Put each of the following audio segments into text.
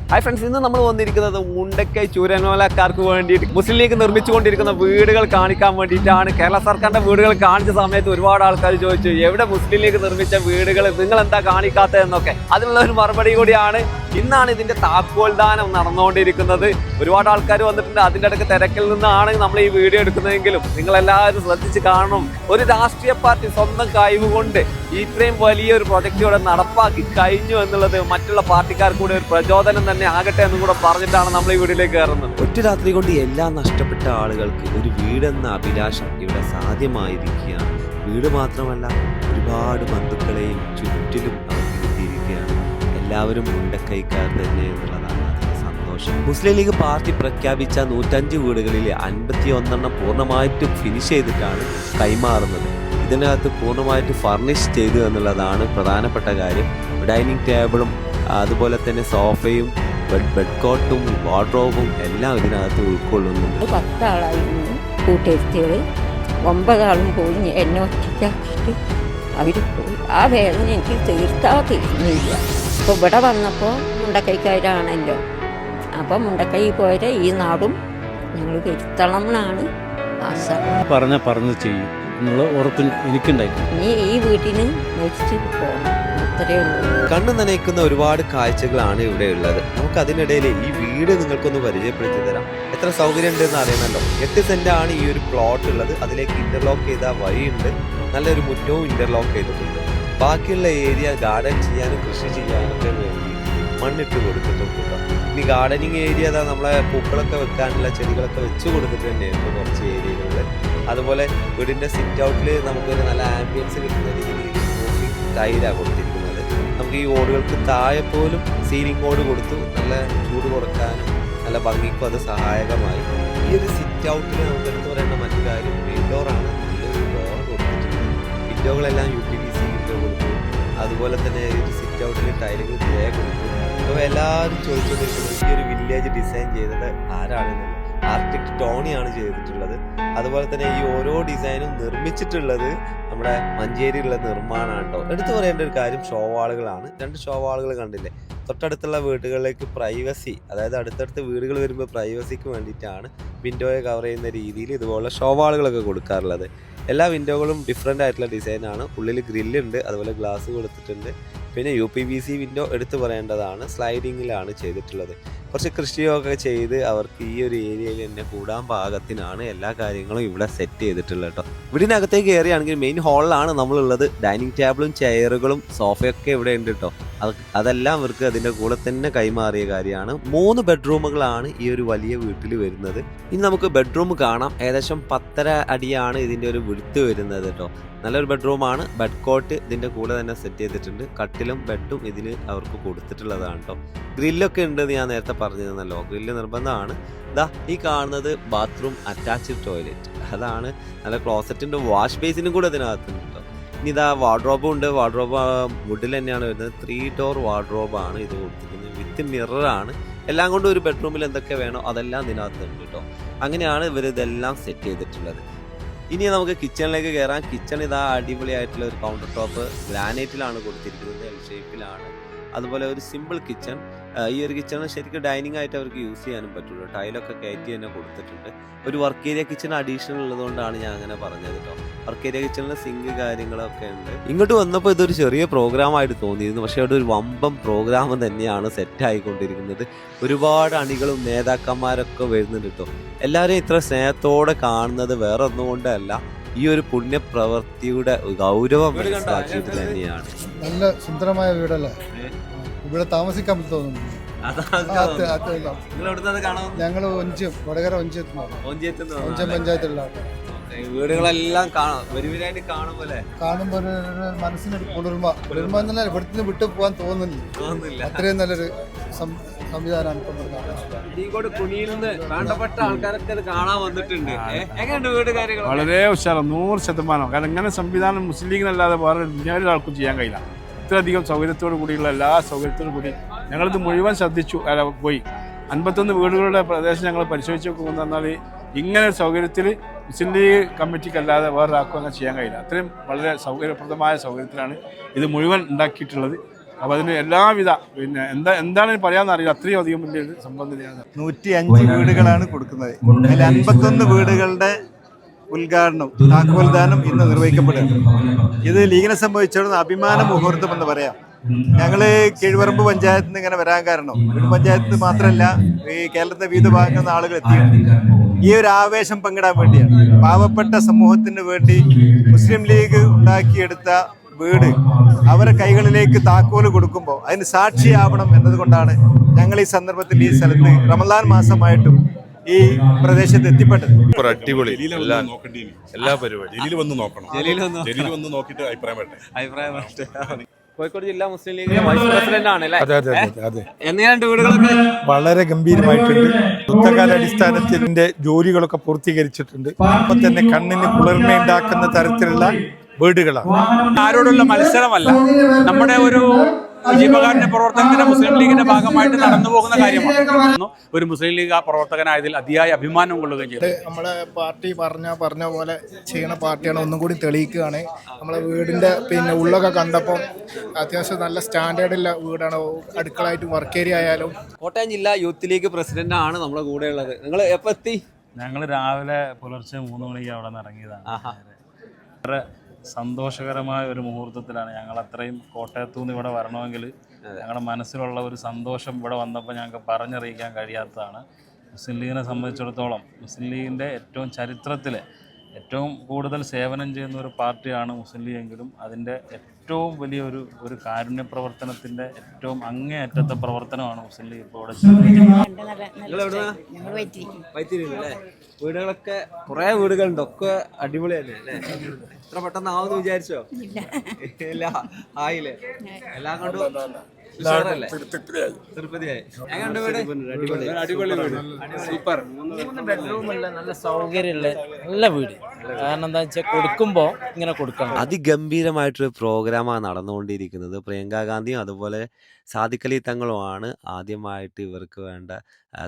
Hi friends, ഇന്ന് നമ്മൾ വന്നിരിക്കുന്നത് മുണ്ടക്കൈ ചൂരന്മലക്കാർക്ക് വേണ്ടിയിട്ട് മുസ്ലിം ലീഗ് നിർമ്മിച്ചുകൊണ്ടിരിക്കുന്ന വീടുകൾ കാണിക്കാൻ വേണ്ടിയിട്ടാണ്. കേരള സർക്കാരിന്റെ വീടുകൾ കാണിച്ച സമയത്ത് ഒരുപാട് ആൾക്കാർ ചോദിച്ചു, എവിടെ മുസ്ലിം ലീഗ് നിർമ്മിച്ച വീടുകൾ, നിങ്ങൾ എന്താ കാണിക്കാത്തതെന്നൊക്കെ. അതിനുള്ള ഒരു മറുപടി കൂടിയാണ്. ഇന്നാണ് ഇതിന്റെ താക്കോൽ ദാനം നടന്നുകൊണ്ടിരിക്കുന്നത്. ഒരുപാട് ആൾക്കാർ വന്നിട്ടുണ്ട്. അതിൻ്റെ ഇടയ്ക്ക് തിരക്കിൽ നിന്നാണ് നമ്മൾ ഈ വീഡിയോ എടുക്കുന്നതെങ്കിലും നിങ്ങളെല്ലാവരും ശ്രദ്ധിച്ച് കാണണം. ഒരു രാഷ്ട്രീയ പാർട്ടി സ്വന്തം കഴിവ് കൊണ്ട് ഇത്രയും വലിയൊരു പ്രൊജക്റ്റ് ഇവിടെ നടപ്പാക്കി കഴിഞ്ഞു എന്നുള്ളത് മറ്റുള്ള പാർട്ടിക്കാർക്ക് കൂടെ ഒരു പ്രചോദനം തന്നെ ആകട്ടെ എന്നും കൂടെ പറഞ്ഞിട്ടാണ് നമ്മൾ ഈ വീട്ടിലേക്ക് കയറുന്നത്. ഒറ്റ രാത്രി കൊണ്ട് എല്ലാം നഷ്ടപ്പെട്ട ആളുകൾക്ക് ഒരു വീടെന്ന അഭിലാഷം ഇവിടെ സാധ്യമായിരിക്കുകയാണ്. വീട് മാത്രമല്ല, ഒരുപാട് ബന്ധുക്കളെയും ചുറ്റിലും അവർക്ക് കിട്ടിയിരിക്കുകയാണ്. എല്ലാവരും മുണ്ടക്കൈക്കാർ തന്നെ എന്നുള്ളതാണ് അതിന്റെ സന്തോഷം. മുസ്ലിം ലീഗ് പാർട്ടി പ്രഖ്യാപിച്ച 105 വീടുകളിൽ 51 പൂർണ്ണമായിട്ടും ഫിനിഷ് ചെയ്തിട്ടാണ് കൈമാറുന്നത്. ഇതിനകത്ത് പൂർണ്ണമായിട്ട് ഫർണിഷ് ചെയ്തു എന്നുള്ളതാണ് പ്രധാനപ്പെട്ട കാര്യം. ഡൈനിങ് ടേബിളും അതുപോലെ തന്നെ സോഫയും ബെഡ് കോട്ടും വാർഡ്രോബും എല്ലാം ഇതിനകത്ത് ഉൾക്കൊള്ളുന്നുണ്ട്. 10 ആളായിരുന്നു കൂട്ടുകാരികൾ, 9 ആളും പോയി എന്നെ ഒറ്റയ്ക്കാക്കിയിട്ട് അവർ പോയി. ആ വേദന എനിക്ക് തീർന്നില്ല. അപ്പോൾ ഇവിടെ വന്നപ്പോൾ മുണ്ടക്കൈക്കാരാണല്ലോ, അപ്പം മുണ്ടക്കൈ പോയത് ഈ നാടും ഞങ്ങൾ വരുത്തണം എന്നാണ് ആശ. പറഞ്ഞു ചെയ്യും എന്നുള്ള ഉറപ്പ് എനിക്കുണ്ടായിരുന്നു. ഇനി ഈ വീട്ടിന് മരിച്ചു പോകണം, അത്രയേ ഉള്ളൂ. കണ്ണു നനയ്ക്കുന്ന ഒരുപാട് കാഴ്ചകളാണ് ഇവിടെ ഉള്ളത്. നമുക്ക് അതിനിടയിൽ ഈ വീട് നിങ്ങൾക്കൊന്ന് പരിചയപ്പെടുത്തി തരാം. എത്ര സൗകര്യം ഉണ്ടെന്ന് അറിയണമല്ലോ. 8 സെന്റാണ് ഈ ഒരു പ്ലോട്ട് ഉള്ളത്. അതിലേക്ക് ഇന്റർലോക്ക് ചെയ്ത വഴിയുണ്ട്. നല്ലൊരു മുറ്റവും ഇന്റർലോക്ക് ചെയ്തിട്ടുണ്ട്. ബാക്കിയുള്ള ഏരിയ ഗാർഡൻ ചെയ്യാനും കൃഷി ചെയ്യാനൊക്കെ വേണ്ടി മണ്ണിട്ട് കൊടുത്തിട്ടുണ്ട്. ഇനി ഗാർഡനിങ് ഏരിയ അതാ നമ്മളെ പൂക്കളൊക്കെ വെക്കാനുള്ള ചെടികളൊക്കെ വെച്ച് കൊടുത്തിട്ട് തന്നെയുണ്ട് കുറച്ച് ഏരിയകളിൽ. അതുപോലെ വീടിന്റെ സിറ്റ് ഔട്ടിൽ നമുക്കൊരു നല്ല ആംബിയൻസ് കിട്ടുന്ന രീതിയിൽ ടൈലാണ് കൊടുത്തിരിക്കുന്നത്. നമുക്ക് ഈ ഓടുകൾക്ക് താഴെ പോലും സീലിംഗ് ഓട് കൊടുത്തു നല്ല ചൂട് കൊടുക്കാനും നല്ല ഭംഗിക്കും അത് സഹായകമായി. ഈ ഒരു സിറ്റ് ഔട്ടിൽ നമുക്ക് എടുത്ത് പറയേണ്ട മറ്റു കാര്യം വിൻഡോറാണ്. നല്ലൊരു ഡോർ കൊടുത്തിട്ടുണ്ട്. വിൻഡോകളെല്ലാം UPVC വിൻഡോ കൊടുത്തു. അതുപോലെ തന്നെ ഈ ഒരു സിറ്റ് ഔട്ടിൽ ടൈലുകൾ ഗ്രേ കൊടുത്തു. അപ്പോൾ എല്ലാവരും ചോദിച്ചുകൊണ്ടിരിക്കുന്നത് ഈ ഒരു വില്ലേജ് ഡിസൈൻ ചെയ്തത് ആരാണെന്നുള്ളത്. ആർക്കിടെക്ട് ടോണിയാണ് ചെയ്തിട്ടുള്ളത്. അതുപോലെ തന്നെ ഈ ഓരോ ഡിസൈനും നിർമ്മിച്ചിട്ടുള്ളത് നമ്മുടെ മഞ്ചേരിയിലുള്ള നിർമ്മാണമാണ് കേട്ടോ. എടുത്തു പറയേണ്ട ഒരു കാര്യം ഷോവാളുകളാണ്. 2 ഷോവാളുകൾ കണ്ടില്ലേ. തൊട്ടടുത്തുള്ള വീടുകളിലേക്ക് പ്രൈവസി, അതായത് അടുത്തടുത്ത് വീടുകൾ വരുമ്പോൾ പ്രൈവസിക്ക് വേണ്ടിയിട്ടാണ് വിൻഡോയെ കവർ ചെയ്യുന്ന രീതിയിൽ ഇതുപോലെ ഷോവാളുകളൊക്കെ കൊടുക്കാറുള്ളത്. എല്ലാ വിൻഡോകളും ഡിഫറെൻ്റ് ആയിട്ടുള്ള ഡിസൈനാണ്. ഉള്ളിൽ ഗ്രില്ലുണ്ട്, അതുപോലെ ഗ്ലാസ് കൊടുത്തിട്ടുണ്ട്. പിന്നെ UPVC വിൻഡോ എടുത്തു പറയേണ്ടതാണ്. സ്ലൈഡിങ്ങിലാണ് ചെയ്തിട്ടുള്ളത്. കുറച്ച് കൃഷിയൊക്കെ ചെയ്ത് അവർക്ക് ഈ ഒരു ഏരിയയിൽ തന്നെ കൂടാൻ പാകത്തിനാണ് എല്ലാ കാര്യങ്ങളും ഇവിടെ സെറ്റ് ചെയ്തിട്ടുള്ളത് കേട്ടോ. വീടിനകത്തേക്ക് കയറിയാണെങ്കിൽ മെയിൻ ഹാളിലാണ് നമ്മളുള്ളത്. ഡൈനിങ് ടേബിളും ചെയറുകളും സോഫയൊക്കെ ഇവിടെ ഉണ്ട് കേട്ടോ. അതെല്ലാം ഇവർക്ക് അതിൻ്റെ കൂടെ തന്നെ കൈമാറിയ കാര്യമാണ്. 3 ബെഡ്റൂമുകളാണ് ഈ ഒരു വലിയ വീട്ടിൽ വരുന്നത്. ഇനി നമുക്ക് ബെഡ്റൂം കാണാം. ഏകദേശം 10.5 അടിയാണ് ഇതിൻ്റെ ഒരു വിടുത്ത് വരുന്നത് കേട്ടോ. നല്ലൊരു ബെഡ്റൂമാണ്. ബെഡ് കോട്ട് ഇതിൻ്റെ കൂടെ തന്നെ സെറ്റ് ചെയ്തിട്ടുണ്ട്. കട്ടിലും ബെഡും ഇതിൽ അവർക്ക് കൊടുത്തിട്ടുള്ളതാണ് കേട്ടോ. ഗ്രില്ലൊക്കെ ഉണ്ടെന്ന് ഞാൻ നേരത്തെ പറഞ്ഞിരുന്നല്ലോ. ഗ്രില്ല് നിർബന്ധമാണ്. ഈ കാണുന്നത് ബാത്റൂം അറ്റാച്ച്ഡ് ടോയ്ലറ്റ്. അതാണ് നല്ല ക്ലോസറ്റിൻ്റെ വാഷ് ബേസിനും കൂടെ ഇതിനകത്തുണ്ട് കേട്ടോ. ഇനി വാർഡ്രോബും ഉണ്ട്. വാർഡ്രോബ് വുഡിൽ തന്നെയാണ് വരുന്നത്. 3 ഡോർ വാർഡ്രോബാണ് ഇത് കൊടുത്തിരിക്കുന്നത്. വിത്ത് മിററാണ്. എല്ലാം കൊണ്ടും ഒരു ബെഡ്റൂമിൽ എന്തൊക്കെ വേണോ അതെല്ലാം ഇതിനകത്തുണ്ട് കേട്ടോ. അങ്ങനെയാണ് ഇവർ ഇതെല്ലാം സെറ്റ് ചെയ്തിട്ടുള്ളത്. ഇനി നമുക്ക് കിച്ചണിലേക്ക് കയറാം. കിച്ചൺ അടിപൊളിയായിട്ടുള്ള ഒരു കൗണ്ടർ ടോപ്പ് ഗ്രാനൈറ്റിലാണ് കൊടുത്തിരിക്കുന്നത്. എൽ ഷേപ്പിലാണ്. അതുപോലെ ഒരു സിമ്പിൾ കിച്ചൺ. ഈ ഒരു കിച്ചൺ ശരിക്കും ഡൈനിങ് ആയിട്ട് അവർക്ക് യൂസ് ചെയ്യാനും പറ്റുള്ളൂ. ടൈലൊക്കെ കയറ്റി തന്നെ കൊടുത്തിട്ടുണ്ട്. ഒരു വർക്ക് ഏരിയ കിച്ചൺ അഡീഷണൽ ഉള്ളതുകൊണ്ടാണ് ഞാൻ അങ്ങനെ പറഞ്ഞത് കേട്ടോ. വർക്ക് ഏരിയ കിച്ചണിൽ സിങ്ക് കാര്യങ്ങളൊക്കെ ഉണ്ട്. ഇങ്ങോട്ട് വന്നപ്പോൾ ഇതൊരു ചെറിയ പ്രോഗ്രാമായിട്ട് തോന്നിയിരുന്നു. പക്ഷേ അവിടെ ഒരു വമ്പം പ്രോഗ്രാം തന്നെയാണ് സെറ്റ് ആയിക്കൊണ്ടിരിക്കുന്നത്. ഒരുപാട് അണികളും നേതാക്കന്മാരൊക്കെ വരുന്നുണ്ട് കേട്ടോ. എല്ലാവരെയും ഇത്ര സ്നേഹത്തോടെ കാണുന്നത് വേറെ ഒന്നുകൊണ്ടല്ല, ഈ ഒരു പുണ്യപ്രവൃത്തിയുടെ ഗൗരവം മനസ്സിലാക്കിയിട്ട് തന്നെയാണ്. നല്ല സുന്ദരമായ വീടല്ലേ, ഇവിടെ താമസിക്കാൻ തോന്നുന്നു. ഞങ്ങൾ വടകര ഒഞ്ചം പഞ്ചായത്തുള്ള വീടുകളെല്ലാം കാണുമ്പോൾ മനസ്സിനൊരു കുളിർമ എന്നല്ല, ഇവിടുന്ന് വിട്ടു പോകാൻ തോന്നുന്നില്ല. അത്രയും നല്ലൊരു സംവിധാനമാണ് ഇപ്പം വളരെ ഉഷാറാണ്. 100%. കാരണം ഇങ്ങനെ സംവിധാനം മുസ്ലിം ലീഗിനല്ലാതെ വേറെ ഒരാൾക്കും ചെയ്യാൻ കഴിയില്ല. ഇത്രയധികം സൗകര്യത്തോടു കൂടിയുള്ള എല്ലാ സൗകര്യത്തോടു കൂടി ഞങ്ങളിത് മുഴുവൻ ശ്രദ്ധിച്ചു. പോയി 51 വീടുകളുടെ പ്രദേശം ഞങ്ങൾ പരിശോധിച്ച് നോക്കുമ്പോൾ പറഞ്ഞാൽ ഇങ്ങനെ ഒരു സൗകര്യത്തിൽ മുസ്ലിം ലീഗ് കമ്മിറ്റിക്കല്ലാതെ വേറൊരാൾക്കും അങ്ങനെ ചെയ്യാൻ കഴിയില്ല. അത്രയും വളരെ സൗകര്യപ്രദമായ സൗകര്യത്തിലാണ് ഇത് മുഴുവൻ ഉണ്ടാക്കിയിട്ടുള്ളത്. അപ്പോൾ അതിന് എല്ലാവിധ പിന്നെ എന്താണ് പറയാമെന്ന് അറിയില്ല, അത്രയും അധികം വലിയ സംഭവം തന്നെയാണ്. 105 വീടുകളാണ് കൊടുക്കുന്നത്. അതിൽ 51 വീടുകളുടെ ഉദ്ഘാടനം, താക്കോൽദാനം ഇന്ന് നിർവഹിക്കപ്പെടുകയാണ്. ഇത് ലീഗിനെ സംബന്ധിച്ചിടത്തോളം അഭിമാന മുഹൂർത്തം എന്ന് പറയാം. ഞങ്ങൾ കീഴ്പറമ്പ് പഞ്ചായത്തിൽ നിന്ന് ഇങ്ങനെ വരാൻ കാരണം വീട് പഞ്ചായത്ത് മാത്രമല്ല, ഈ കേരളത്തിലെ വിവിധ ഭാഗങ്ങളിൽ നിന്ന് ആളുകൾ എത്തിയിട്ടുണ്ട്. ഈ ഒരു ആവേശം പങ്കിടാൻ വേണ്ടിയാണ്. പാവപ്പെട്ട സമൂഹത്തിന് വേണ്ടി മുസ്ലിം ലീഗ് ഉണ്ടാക്കിയെടുത്ത വീട് അവരെ കൈകളിലേക്ക് താക്കോല് കൊടുക്കുമ്പോൾ അതിന് സാക്ഷിയാവണം എന്നതുകൊണ്ടാണ് ഞങ്ങൾ ഈ സന്ദർഭത്തിൽ ഈ സ്ഥലത്ത് റമദാൻ മാസമായിട്ടും ഈ പ്രദേശത്ത് എത്തിപ്പെട്ടത്. അടിപൊളി എല്ലാ പരിപാടി ജലീൽ വന്ന് നോക്കണം. ജലീൽ വന്ന് നോക്കിയിട്ട് അഭിപ്രായം. കോഴിക്കോട് ജില്ലാ മുസ്ലിം ലീഗ് വൈസ് പ്രസിഡന്റ് ആണ് അല്ലേ? അതെ. എങ്ങനെയുണ്ട് വീടുകളൊക്കെ? വളരെ ഗംഭീരമായിട്ടുണ്ട്. യുദ്ധകാലാടിസ്ഥാനത്തിന്റെ ജോലികളൊക്കെ പൂർത്തീകരിച്ചിട്ടുണ്ട്. അപ്പൊ തന്നെ കണ്ണിന് കുളിർമയുണ്ടാക്കുന്ന തരത്തിലുള്ള വീടുകളാണ്. ആരോടുള്ള മത്സരമല്ല, നമ്മുടെ ഒരു ജീവകാരുണ്യ പ്രവർത്തനത്തിന്റെ മുസ്ലിം ലീഗിന്റെ ഭാഗമായിട്ട് നടന്നു പോകുന്ന കാര്യമാണ്. ഒരു മുസ്ലിം ലീഗ് ആ പ്രവർത്തകനായതിൽ അതിയായ അഭിമാനം കൊള്ളുകയും ചെയ്തു. നമ്മളെ പാർട്ടി പറഞ്ഞ പോലെ ചെയ്യുന്ന പാർട്ടിയാണ്, ഒന്നും കൂടി തെളിയിക്കുകയാണ്. നമ്മളെ വീടിന്റെ ഉള്ളൊക്കെ കണ്ടപ്പോൾ അത്യാവശ്യം നല്ല സ്റ്റാൻഡേർഡുള്ള വീടാണ്. അടുക്കളായിട്ടും വർക്ക് ഏരിയ ആയാലും. കോട്ടയം ജില്ലാ യൂത്ത് ലീഗ് പ്രസിഡന്റ് ആണ് നമ്മുടെ കൂടെ ഉള്ളത്. നിങ്ങൾ എപ്പോ എത്തി? ഞങ്ങൾ രാവിലെ പുലർച്ചെ 3 മണിക്ക് അവിടെ നിന്ന് ഇറങ്ങിയതാണ്. വളരെ സന്തോഷകരമായ ഒരു മുഹൂർത്തത്തിലാണ്. ഞങ്ങൾ അത്രയും കോട്ടയത്തു നിന്ന് ഇവിടെ വരണമെങ്കിൽ ഞങ്ങളുടെ മനസ്സിലുള്ള ഒരു സന്തോഷം ഇവിടെ വന്നപ്പോൾ ഞങ്ങൾക്ക് പറഞ്ഞറിയിക്കാൻ കഴിയാത്തതാണ്. മുസ്ലിം ലീഗിനെ സംബന്ധിച്ചിടത്തോളം മുസ്ലിം ലീഗിൻ്റെ ഏറ്റവും ചരിത്രത്തിലെ ഏറ്റവും കൂടുതൽ സേവനം ചെയ്യുന്ന ഒരു പാർട്ടിയാണ് മുസ്ലിം ലീഗ് എങ്കിലും അതിൻ്റെ ഏറ്റവും വലിയ ഒരു കാരുണ്യ പ്രവർത്തനത്തിൻ്റെ ഏറ്റവും അങ്ങേയറ്റത്തെ പ്രവർത്തനമാണ് മുസ്ലിം ലീഗ് ഇപ്പോൾ ഇവിടെ ചെയ്യുന്നത്. വീടുകളൊക്കെ കുറെ വീടുകളുണ്ട്, ഒക്കെ അടിപൊളി തന്നെ അല്ലേ? ഇത്ര പെട്ടെന്ന് ആവുമെന്ന് വിചാരിച്ചോ? ഇല്ല, ആയില്ലേ? എല്ലാം കൊണ്ടും സൂപ്പർ, 3 ബെഡ്റൂമുള്ള നല്ല സൗകര്യമുള്ള നല്ല വീട്. കാരണം എന്താ വെച്ചാൽ കൊടുക്കുമ്പോൾ ഇങ്ങനെ കൊടുക്കണം. അതിഗംഭീരമായിട്ടൊരു പ്രോഗ്രാമാണ് നടന്നുകൊണ്ടിരിക്കുന്നത്. പ്രിയങ്ക ഗാന്ധിയും അതുപോലെ സാദിഖ് അലി തങ്ങളുമാണ് ആദ്യമായിട്ട് ഇവർക്ക് വേണ്ട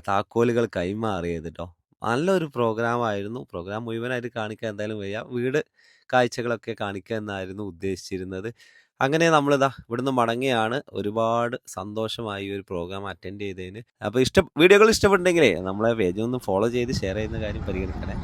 താക്കോലുകൾ കൈമാറിയത് കേട്ടോ. നല്ലൊരു പ്രോഗ്രാമായിരുന്നു. പ്രോഗ്രാം മുഴുവനായിട്ട് കാണിക്കാൻ എന്തായാലും വയ്യ, വീട് കാഴ്ചകളൊക്കെ കാണിക്കുക എന്നായിരുന്നു ഉദ്ദേശിച്ചിരുന്നത്. അങ്ങനെ നമ്മളിതാ ഇവിടുന്ന് മടങ്ങിയാണ്. ഒരുപാട് സന്തോഷമായി ഈ ഒരു പ്രോഗ്രാം അറ്റൻഡ് ചെയ്തതിന്. അപ്പോൾ വീഡിയോകൾ ഇഷ്ടപ്പെട്ടെങ്കിലേ നമ്മളെ പേജ് ഒന്ന് ഫോളോ ചെയ്ത് ഷെയർ ചെയ്യുന്ന കാര്യം പരിഗണിക്കണേ.